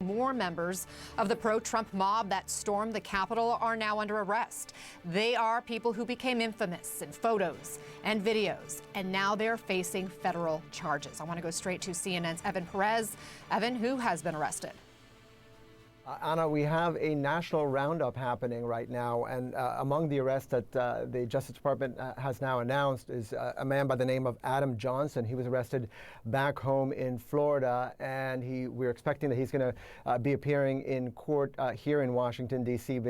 More members of the pro-Trump mob that stormed the Capitol are now under arrest. They are people who became infamous in photos and videos, and now they're facing federal charges. I want to go straight to CNN's Evan Perez. Evan, who has been arrested? Anna, we have a national roundup happening right now, and among the arrests that the Justice Department has now announced is a man by the name of Adam Johnson. He was arrested back home in Florida, and we're expecting that he's going to be appearing in court here in Washington, D.C.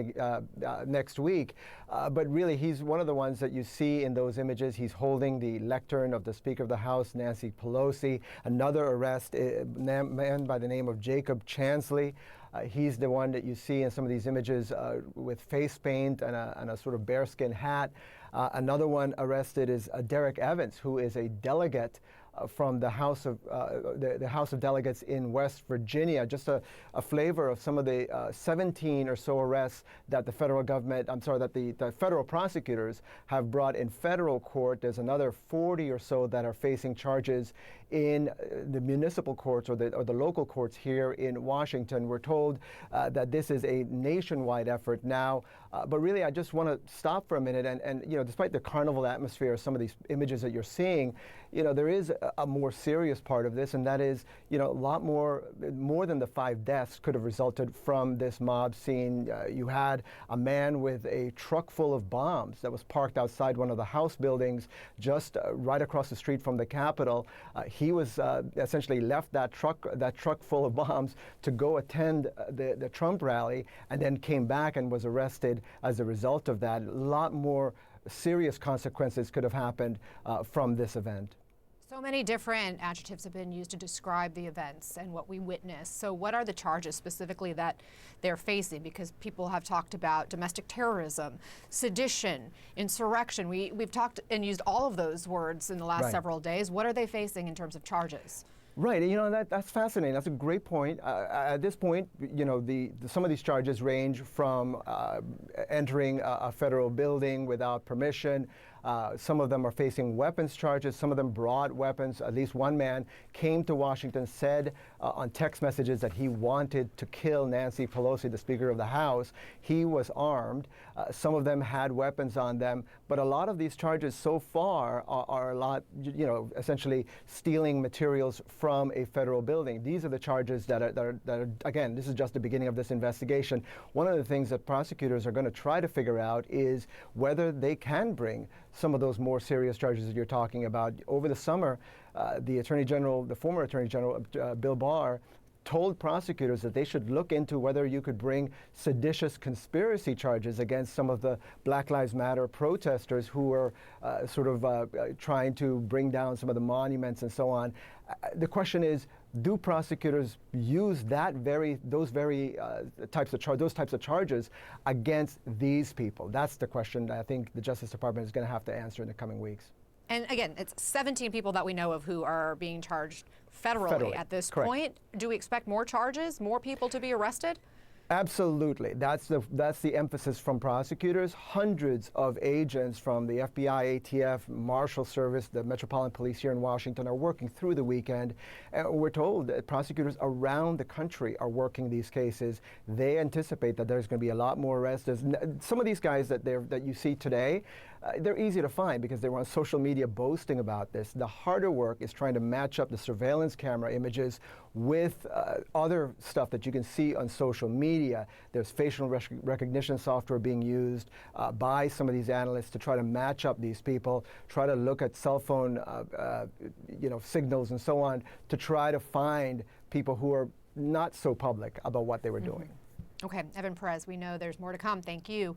Next week. But really, he's one of the ones that you see in those images. He's holding the lectern of the Speaker of the House, Nancy Pelosi. Another arrest, a man by the name of Jacob Chansley. He's the one that you see in some of these images with face paint and a sort of bearskin hat. Another one arrested is Derek Evans, who is a delegate from the House of the House of Delegates in West Virginia. Just a flavor of some of the 17 or so arrests that the federal government, that the federal prosecutors have brought in federal court. There's another 40 or so that are facing charges in the municipal courts or the local courts here in Washington. We're told that this is a nationwide effort now, but really I just want to stop for a minute and despite the carnival atmosphere of some of these images that you're seeing, there is a more serious part of this, and that is, a lot more than the 5 deaths could have resulted from this mob scene. You had a man with a truck full of bombs that was parked outside one of the House buildings just right across the street from the Capitol. He was essentially left that truck full of bombs to go attend the Trump rally, and then came back and was arrested as a result of that. A lot more serious consequences could have happened from this event. So many different adjectives have been used to describe the events and what we witnessed. So what are the charges specifically that they're facing? Because people have talked about domestic terrorism, sedition, insurrection. We've talked and used all of those words in the last several days. What are they facing in terms of charges? Right, that's fascinating. That's a great point. At this point, some of these charges range from entering a federal building without permission. Some of them are facing weapons charges. Some of them brought weapons. At least one man came to Washington, said on text messages that he wanted to kill Nancy Pelosi, the Speaker of the House. He was armed. Some of them had weapons on them. But a lot of these charges so far are a lot, essentially stealing materials from a federal building. These are the charges that are, again, this is just the beginning of this investigation. One of the things that prosecutors are going to try to figure out is whether they can bring some of those more serious charges that you're talking about. Over the summer, the former Attorney General, Bill Barr, told prosecutors that they should look into whether you could bring seditious conspiracy charges against some of the Black Lives Matter protesters who were trying to bring down some of the monuments and so on. The question is, do prosecutors use those types of charges against these people? That's the question that I think the Justice Department is going to have to answer in the coming weeks. And again, it's 17 people that we know of who are being charged federally at this point. Do we expect more charges, more people to be arrested? Absolutely. That's the emphasis from prosecutors. Hundreds of agents from the FBI, ATF, Marshal Service, the Metropolitan Police here in Washington are working through the weekend. And we're told that prosecutors around the country are working these cases. They anticipate that there's going to be a lot more arrests. Some of these guys that you see today, they're easy to find because they were on social media boasting about this. The harder work is trying to match up the surveillance camera images with other stuff that you can see on social media. There's facial recognition software being used by some of these analysts to try to match up these people, try to look at cell phone signals and so on to try to find people who are not so public about what they were doing. Okay, Evan Perez, we know there's more to come. Thank you.